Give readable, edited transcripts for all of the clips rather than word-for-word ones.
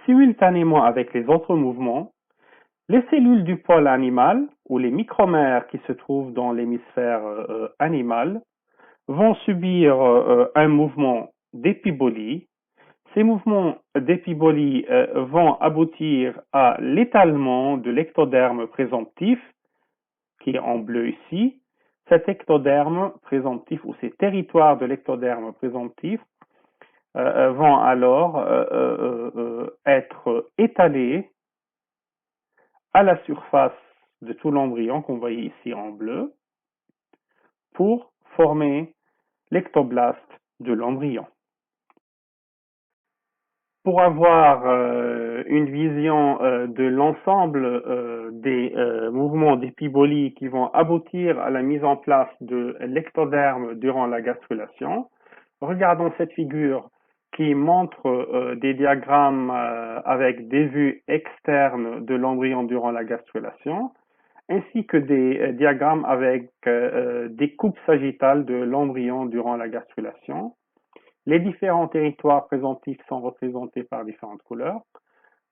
simultanément avec les autres mouvements, les cellules du pôle animal ou les micromères qui se trouvent dans l'hémisphère animal vont subir un mouvement d'épibolie. Ces mouvements d'épibolie vont aboutir à l'étalement de l'ectoderme présomptif, qui est en bleu ici. Cet ectoderme présomptif ou ces territoires de l'ectoderme présomptif vont alors être étalés à la surface de tout l'embryon qu'on voit ici en bleu pour former l'ectoblaste de l'embryon. Pour avoir une vision de l'ensemble des mouvements d'épibolie qui vont aboutir à la mise en place de l'ectoderme durant la gastrulation, regardons cette figure qui montre des diagrammes avec des vues externes de l'embryon durant la gastrulation, ainsi que des diagrammes avec des coupes sagittales de l'embryon durant la gastrulation. Les différents territoires présomptifs sont représentés par différentes couleurs.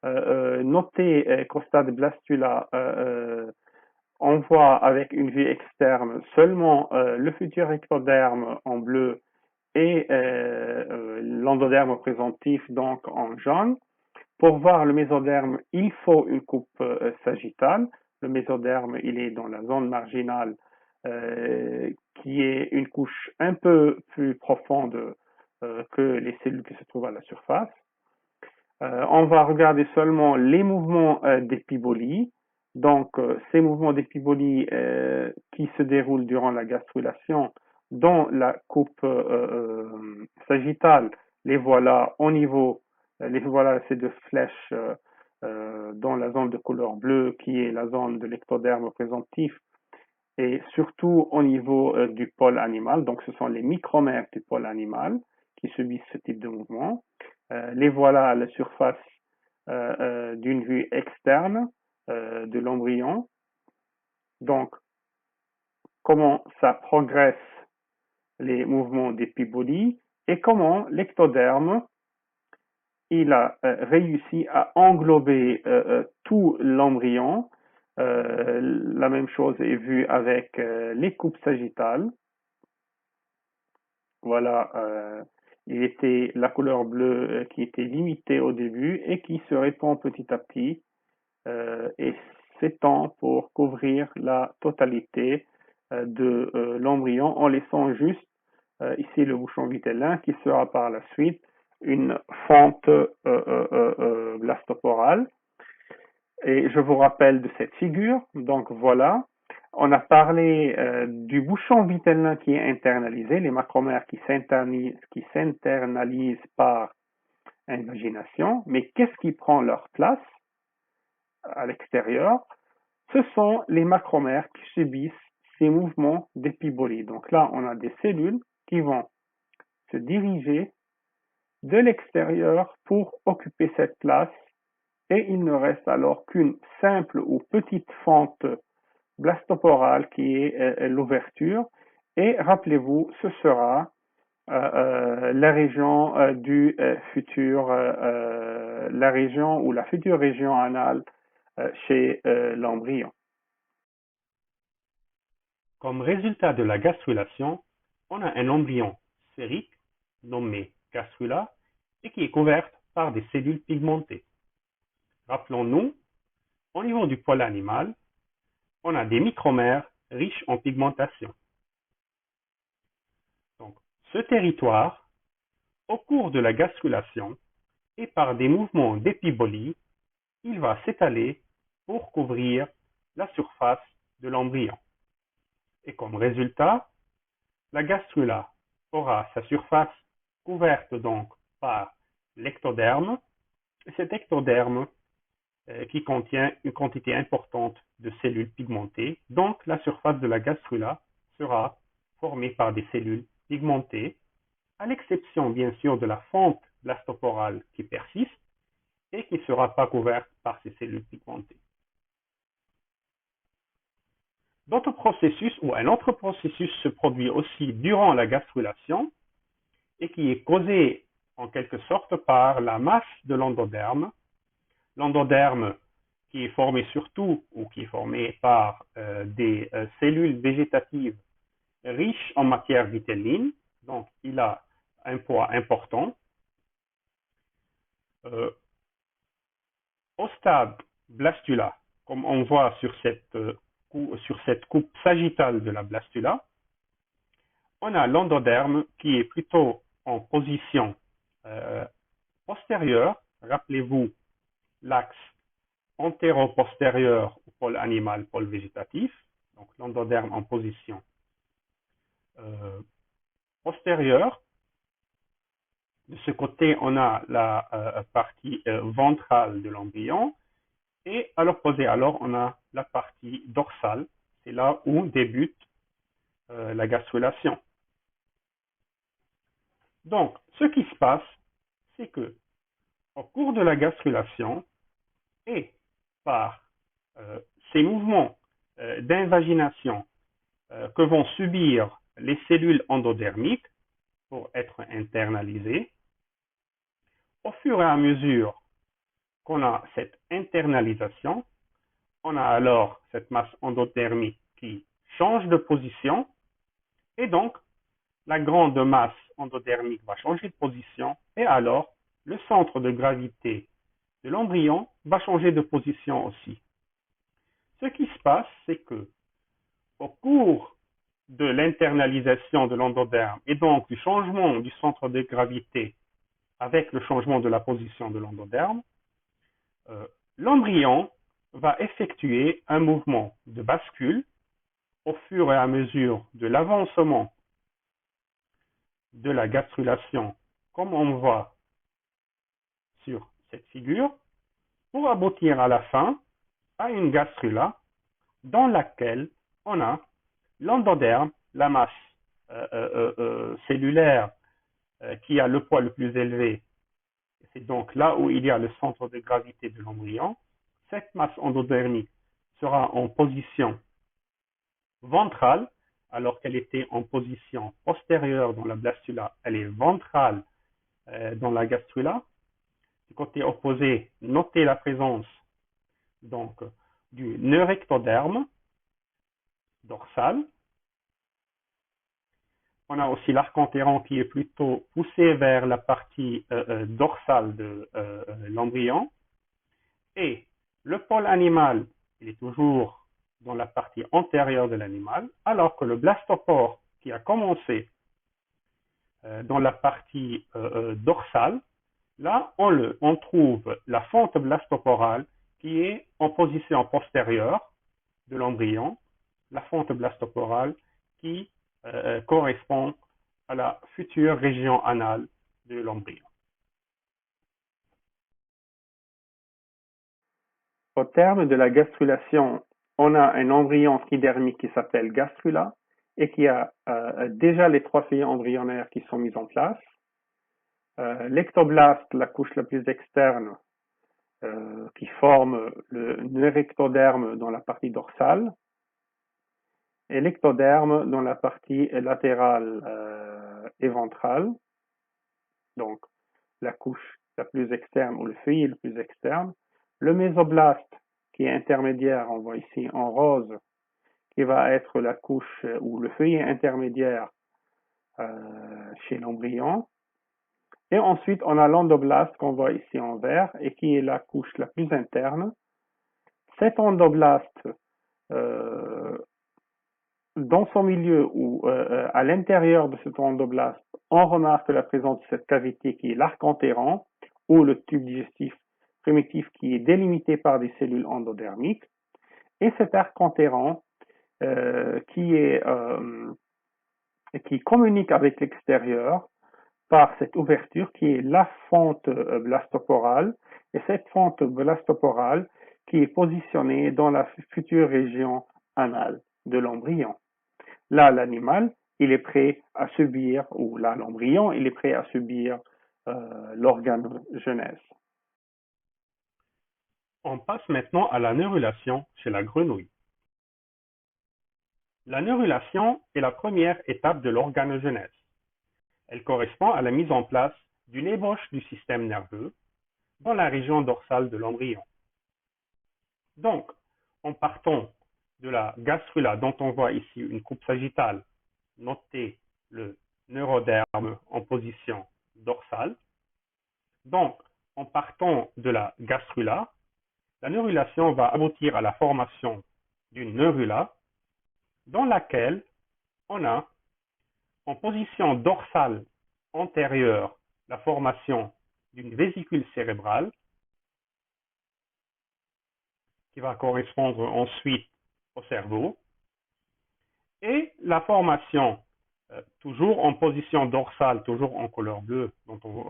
Notez qu'au stade blastula, on voit avec une vue externe seulement le futur ectoderme en bleu et l'endoderme présomptif donc en jaune. Pour voir le mésoderme, il faut une coupe sagittale. Le mésoderme, il est dans la zone marginale qui est une couche un peu plus profonde que les cellules qui se trouvent à la surface. On va regarder seulement les mouvements d'épibolie. Donc, ces mouvements d'épibolie qui se déroulent durant la gastrulation dans la coupe sagittale, les voilà au niveau, les voilà ces deux flèches dans la zone de couleur bleue qui est la zone de l'ectoderme présomptif et surtout au niveau du pôle animal. Donc, ce sont les micromères du pôle animal qui subissent ce type de mouvement. Les voilà à la surface d'une vue externe de l'embryon. Donc, comment ça progresse les mouvements d'épibolie et comment l'ectoderme il a réussi à englober tout l'embryon. La même chose est vue avec les coupes sagittales. Voilà, il était la couleur bleue qui était limitée au début et qui se répand petit à petit et s'étend pour couvrir la totalité de l'embryon en laissant juste ici le bouchon vitellin qui sera par la suite une fente blastoporale. Et je vous rappelle de cette figure. Donc voilà, on a parlé du bouchon vitellin qui est internalisé, les macromères qui s'internalisent par invagination. Mais qu'est-ce qui prend leur place à l'extérieur? Ce sont les macromères qui subissent ces mouvements d'épibolie. Donc là, on a des cellules qui vont se diriger de l'extérieur pour occuper cette place et il ne reste alors qu'une simple ou petite fente blastoporale qui est l'ouverture et rappelez-vous, ce sera la région du futur, la région ou la future région anale chez l'embryon. Comme résultat de la gastrulation, on a un embryon sphérique nommé gastrula et qui est couverte par des cellules pigmentées. Rappelons-nous, au niveau du pôle animal, on a des micromères riches en pigmentation. Donc, ce territoire, au cours de la gastrulation et par des mouvements d'épibolie, il va s'étaler pour couvrir la surface de l'embryon. Et comme résultat, la gastrula aura sa surface couverte donc par l'ectoderme, et cet ectoderme qui contient une quantité importante de cellules pigmentées. Donc, la surface de la gastrula sera formée par des cellules pigmentées, à l'exception bien sûr de la fente blastoporale qui persiste et qui ne sera pas couverte par ces cellules pigmentées. D'autres processus ou un autre processus se produit aussi durant la gastrulation et qui est causé en quelque sorte par la masse de l'endoderme l'endoderme qui est formé surtout ou qui est formé par des cellules végétatives riches en matière vitelline, donc il a un poids important. Au stade blastula, comme on voit sur cette coupe sagittale de la blastula, on a l'endoderme qui est plutôt en position postérieure. Rappelez-vous l'axe antéro-postérieur au pôle animal, pôle végétatif. Donc l'endoderme en position postérieure. De ce côté, on a la partie ventrale de l'embryon. Et à l'opposé, alors, on a la partie dorsale. C'est là où débute la gastrulation. Donc, ce qui se passe, c'est que au cours de la gastrulation et par ces mouvements d'invagination que vont subir les cellules endodermiques pour être internalisées, au fur et à mesure qu'on a cette internalisation, on a alors cette masse endodermique qui change de position et donc la grande masse endodermique va changer de position et alors le centre de gravité de l'embryon va changer de position aussi. Ce qui se passe, c'est que au cours de l'internalisation de l'endoderme et donc du changement du centre de gravité avec le changement de la position de l'endoderme, l'embryon va effectuer un mouvement de bascule au fur et à mesure de l'avancement de la gastrulation, comme on voit sur cette figure, pour aboutir à la fin à une gastrula dans laquelle on a l'endoderme, la masse cellulaire qui a le poids le plus élevé. C'est donc là où il y a le centre de gravité de l'embryon. Cette masse endodermique sera en position ventrale, alors qu'elle était en position postérieure dans la blastula, elle est ventrale dans la gastrula. Du côté opposé, notez la présence donc du neurectoderme dorsal. On a aussi l'arc enterrant qui est plutôt poussé vers la partie dorsale de l'embryon. Et le pôle animal, il est toujours dans la partie antérieure de l'animal, alors que le blastopore qui a commencé dans la partie dorsale, là, on trouve la fente blastoporale qui est en position postérieure de l'embryon, la fente blastoporale qui correspond à la future région anale de l'embryon. Au terme de la gastrulation, on a un embryon tridermique qui s'appelle gastrula et qui a déjà les 3 filets embryonnaires qui sont mis en place. L'ectoblaste, la couche la plus externe, qui forme le neurectoderme dans la partie dorsale, et l'ectoderme dans la partie latérale et ventrale, donc la couche la plus externe ou le feuillet le plus externe. Le mésoblaste qui est intermédiaire, on voit ici en rose, qui va être la couche ou le feuillet intermédiaire chez l'embryon. Et ensuite, on a l'endoblaste qu'on voit ici en vert et qui est la couche la plus interne. Cet endoblaste, dans son milieu ou à l'intérieur de cet endoblaste, on remarque la présence de cette cavité qui est l'arc enterrant ou le tube digestif primitif qui est délimité par des cellules endodermiques. Et cet arc enterrant qui communique avec l'extérieur par cette ouverture qui est la fente blastoporale, et cette fente blastoporale qui est positionnée dans la future région anale de l'embryon. Là, l'animal, il est prêt à subir, ou là, l'embryon, il est prêt à subir l'organogenèse. On passe maintenant à la neurulation chez la grenouille. La neurulation est la première étape de l'organogenèse. Elle correspond à la mise en place d'une ébauche du système nerveux dans la région dorsale de l'embryon. Donc, en partant de la gastrula dont on voit ici une coupe sagittale, notez le neuroderme en position dorsale. Donc, en partant de la gastrula, la neurulation va aboutir à la formation d'une neurula dans laquelle on a en position dorsale antérieure la formation d'une vésicule cérébrale qui va correspondre ensuite au cerveau et la formation toujours en position dorsale, toujours en couleur bleue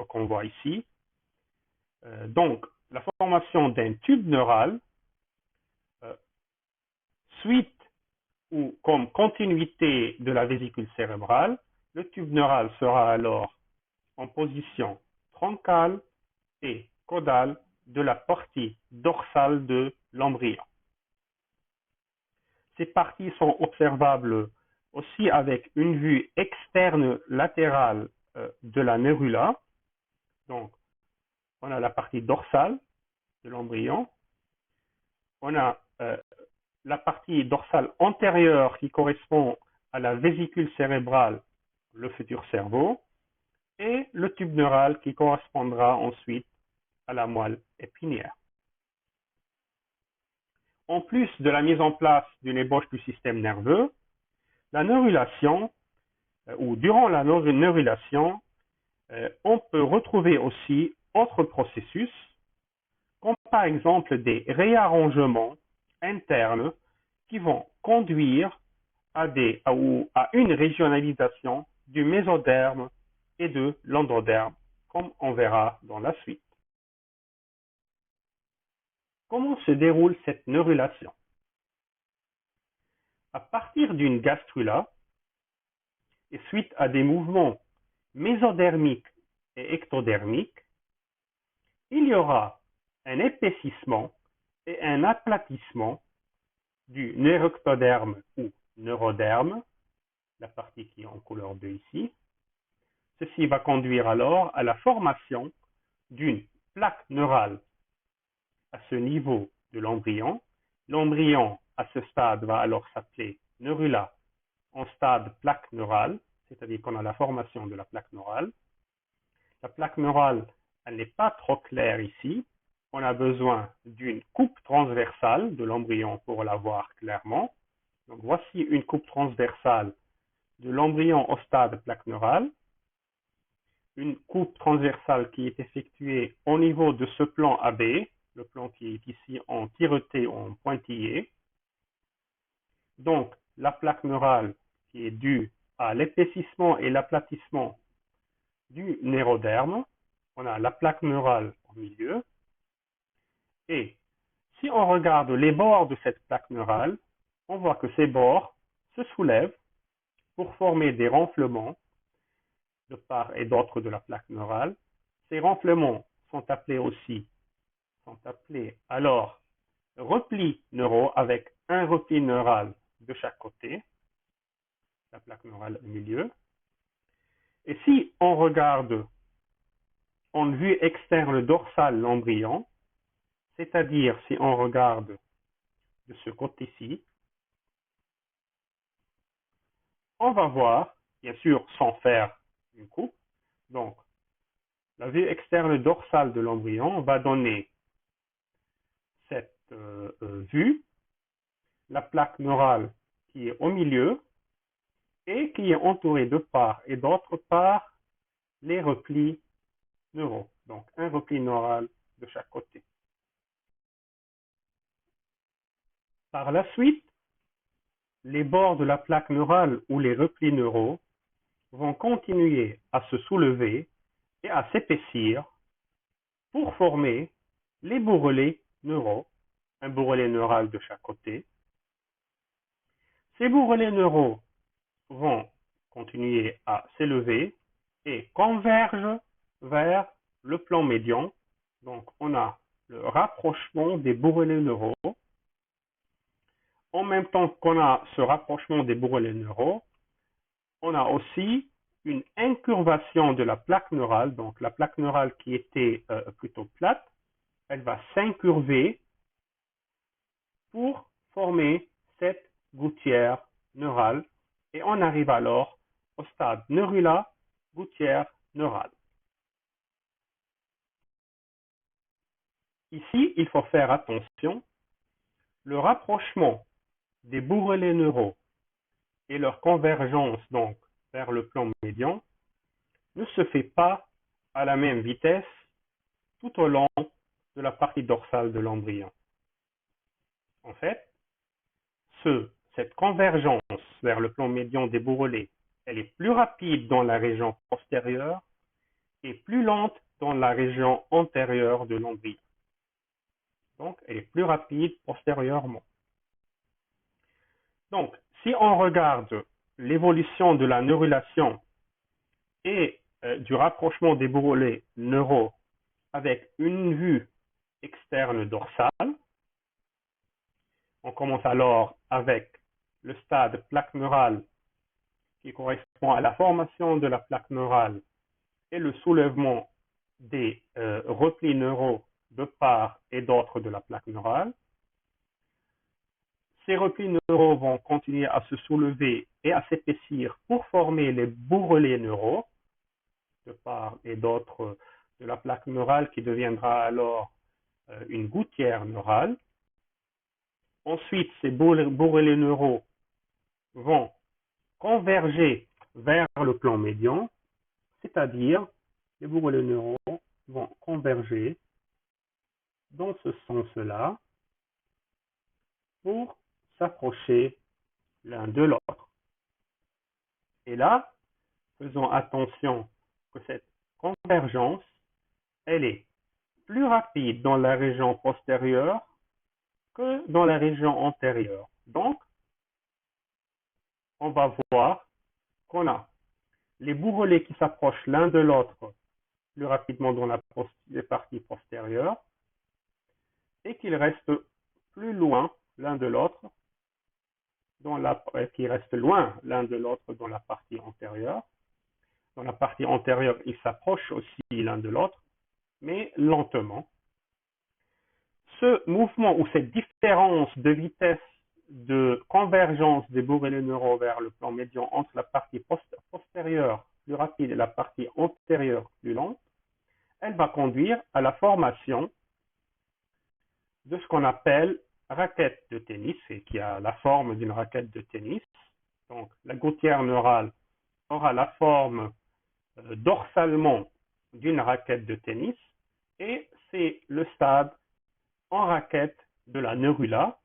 qu'on voit ici. Donc, la formation d'un tube neural suite ou comme continuité de la vésicule cérébrale, le tube neural sera alors en position troncale et caudale de la partie dorsale de l'embryon. Ces parties sont observables aussi avec une vue externe latérale de la neurula. Donc, on a la partie dorsale de l'embryon. On a la partie dorsale antérieure qui correspond à la vésicule cérébrale, le futur cerveau, et le tube neural qui correspondra ensuite à la moelle épinière. En plus de la mise en place d'une ébauche du système nerveux, la neurulation, ou durant la neurulation, on peut retrouver aussi autres processus, comme par exemple des réarrangements internes qui vont conduire à une régionalisation du mésoderme et de l'endoderme, comme on verra dans la suite. Comment se déroule cette neurulation? À partir d'une gastrula, et suite à des mouvements mésodermiques et ectodermiques, il y aura un épaississement et un aplatissement du neurectoderme ou neuroderme, la partie qui est en couleur bleue ici. Ceci va conduire alors à la formation d'une plaque neurale à ce niveau de l'embryon. L'embryon, à ce stade, va alors s'appeler neurula en stade plaque neurale, c'est-à-dire qu'on a la formation de la plaque neurale. La plaque neurale, elle n'est pas trop claire ici. On a besoin d'une coupe transversale de l'embryon pour la voir clairement. Donc voici une coupe transversale de l'embryon au stade plaque neurale. Une coupe transversale qui est effectuée au niveau de ce plan AB, le plan qui est ici en tireté ou en pointillé. Donc, la plaque neurale qui est due à l'épaississement et l'aplatissement du neuroderme. On a la plaque neurale au milieu. Et si on regarde les bords de cette plaque neurale, on voit que ces bords se soulèvent pour former des renflements de part et d'autre de la plaque neurale. Ces renflements sont appelés alors replis neuraux avec un repli neural de chaque côté, la plaque neurale au milieu. Et si on regarde en vue externe dorsale l'embryon, c'est-à-dire si on regarde de ce côté-ci, on va voir, bien sûr sans faire une coupe, donc la vue externe dorsale de l'embryon va donner cette vue, la plaque neurale qui est au milieu et qui est entourée de part et d'autre par les replis neuraux, donc un repli neural de chaque côté. Par la suite, les bords de la plaque neurale ou les replis neuraux vont continuer à se soulever et à s'épaissir pour former les bourrelets neuraux, un bourrelet neural de chaque côté. Ces bourrelets neuraux vont continuer à s'élever et convergent vers le plan médian. Donc, on a le rapprochement des bourrelets neuraux. En même temps qu'on a ce rapprochement des bourrelets neuraux, on a aussi une incurvation de la plaque neurale, donc la plaque neurale qui était plutôt plate elle va s'incurver pour former cette gouttière neurale et on arrive alors au stade neurula, gouttière neurale. Ici, il faut faire attention, le rapprochement des bourrelets neuraux et leur convergence donc vers le plan médian ne se fait pas à la même vitesse tout au long de la partie dorsale de l'embryon. En fait, cette convergence vers le plan médian des bourrelets, elle est plus rapide dans la région postérieure et plus lente dans la région antérieure de l'embryon. Donc, elle est plus rapide postérieurement. Donc, si on regarde l'évolution de la neurulation et du rapprochement des bourrelets neuraux avec une vue externe dorsale, on commence alors avec le stade plaque neurale qui correspond à la formation de la plaque neurale et le soulèvement des replis neuraux de part et d'autre de la plaque neurale. Ces replis neuraux vont continuer à se soulever et à s'épaissir pour former les bourrelets neuraux de part et d'autre de la plaque neurale qui deviendra alors une gouttière neurale. Ensuite, ces bourrelets neuraux vont converger vers le plan médian, c'est-à-dire les bourrelets neuraux vont converger dans ce sens-là pour s'approcher l'un de l'autre. Et là, faisons attention que cette convergence, elle est plus rapide dans la région postérieure que dans la région antérieure. Donc, on va voir qu'on a les bourrelets qui s'approchent l'un de l'autre plus rapidement dans la partie postérieure et qu'ils restent plus loin l'un de l'autre qui restent loin l'un de l'autre dans la partie antérieure. Dans la partie antérieure, ils s'approchent aussi l'un de l'autre, mais lentement. Ce mouvement ou cette différence de vitesse de convergence des bourrelets neuraux vers le plan médian entre la partie postérieure plus rapide et la partie antérieure plus lente, elle va conduire à la formation de ce qu'on appelle raquette de tennis et qui a la forme d'une raquette de tennis. Donc, la gouttière neurale aura la forme dorsalement d'une raquette de tennis et c'est le stade en raquette de la neurula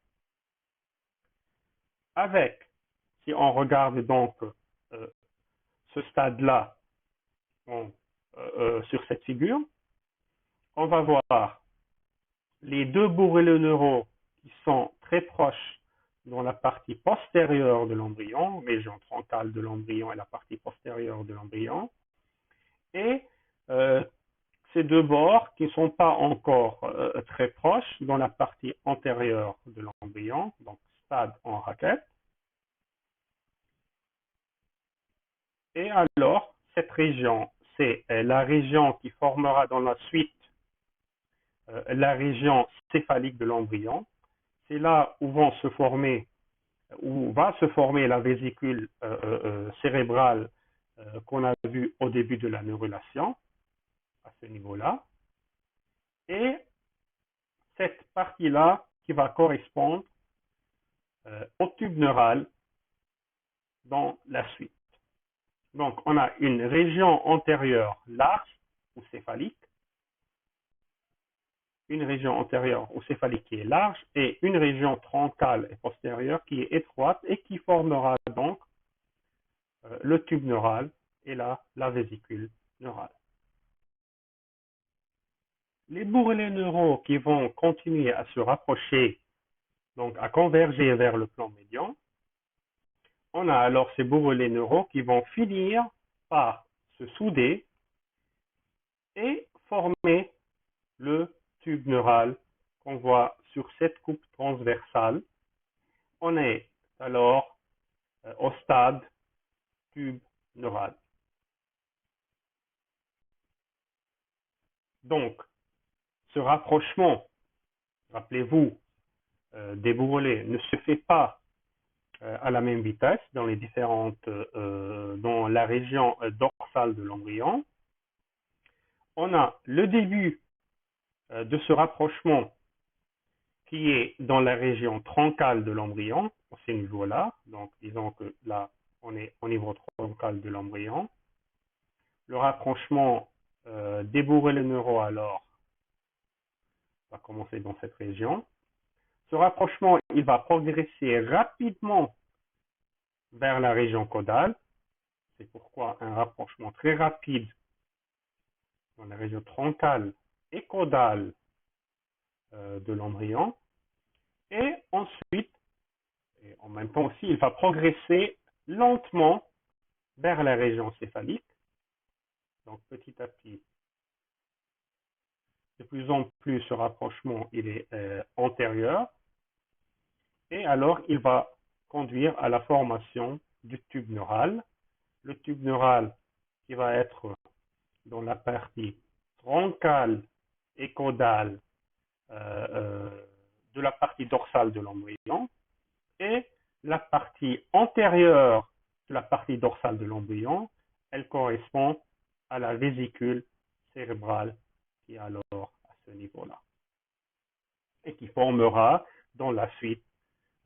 avec, si on regarde donc ce stade-là sur cette figure, on va voir les deux bourrelets neuraux qui sont très proches dans la partie postérieure de l'embryon, région troncale de l'embryon et la partie postérieure de l'embryon, et ces deux bords qui ne sont pas encore très proches dans la partie antérieure de l'embryon, donc stade en raquette. Et alors, cette région, c'est la région qui formera dans la suite la région céphalique de l'embryon. C'est là où va se former la vésicule cérébrale qu'on a vue au début de la neurulation, à ce niveau-là. Et cette partie-là qui va correspondre au tube neural dans la suite. Donc, on a une région antérieure large ou céphalique, une région antérieure ou céphalique qui est large et une région troncale et postérieure qui est étroite et qui formera donc le tube neural et la vésicule neurale. Les bourrelets neuraux qui vont continuer à se rapprocher, donc à converger vers le plan médian, on a alors ces bourrelets neuraux qui vont finir par se souder et former le tube neural qu'on voit sur cette coupe transversale. On est alors au stade tube neural. Donc, ce rapprochement, rappelez-vous, des bourrelets ne se fait pas à la même vitesse dans dans la région dorsale de l'embryon. On a le début de ce rapprochement qui est dans la région troncale de l'embryon, à ce niveau-là. Donc, disons que là, on est au niveau troncal de l'embryon. Le rapprochement des bourrelets neuraux, alors, va commencer dans cette région. Ce rapprochement, il va progresser rapidement vers la région caudale. C'est pourquoi un rapprochement très rapide dans la région troncale et caudale de l'embryon. Et ensuite, et en même temps aussi, il va progresser lentement vers la région céphalique. Donc petit à petit, de plus en plus, ce rapprochement il est antérieur. Et alors, il va conduire à la formation du tube neural. Le tube neural qui va être dans la partie troncale et caudale de la partie dorsale de l'embryon et la partie antérieure de la partie dorsale de l'embryon, elle correspond à la vésicule cérébrale qui est alors à ce niveau-là et qui formera dans la suite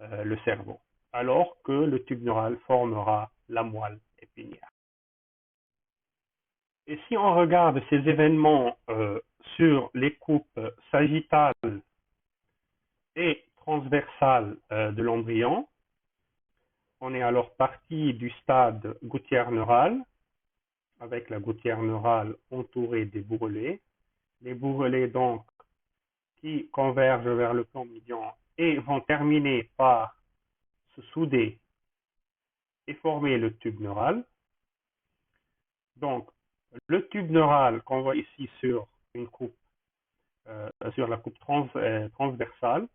le cerveau, alors que le tube neural formera la moelle épinière. Et si on regarde ces événements sur les coupes sagittales et transversales de l'embryon, on est alors parti du stade gouttière neurale, avec la gouttière neurale entourée des bourrelets. Les bourrelets donc qui convergent vers le plan médian et vont terminer par se souder et former le tube neural. Donc, le tube neural qu'on voit ici sur une coupe, sur la coupe transversale,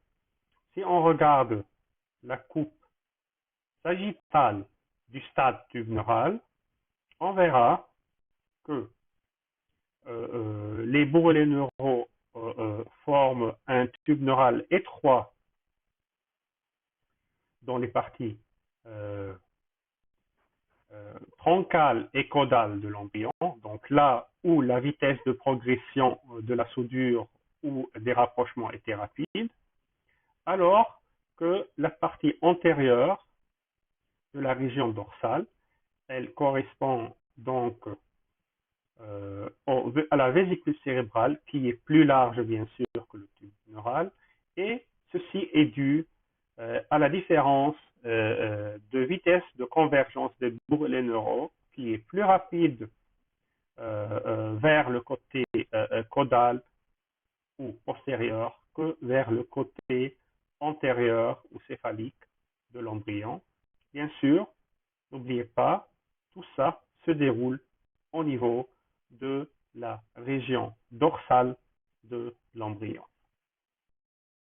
si on regarde la coupe sagittale du stade tube neural, on verra que les bourrelets neuraux forment un tube neural étroit dans les parties troncale et caudale de l'embryon, donc là où la vitesse de progression de la soudure ou des rapprochements était rapide, alors que la partie antérieure de la région dorsale, elle correspond donc à la vésicule cérébrale qui est plus large bien sûr que le tube neural, et ceci est dû à la différence de vitesse de convergence des bourrelets neuraux qui est plus rapide vers le côté caudal ou postérieur que vers le côté antérieur ou céphalique de l'embryon. Bien sûr, n'oubliez pas, tout ça se déroule au niveau de la région dorsale de l'embryon.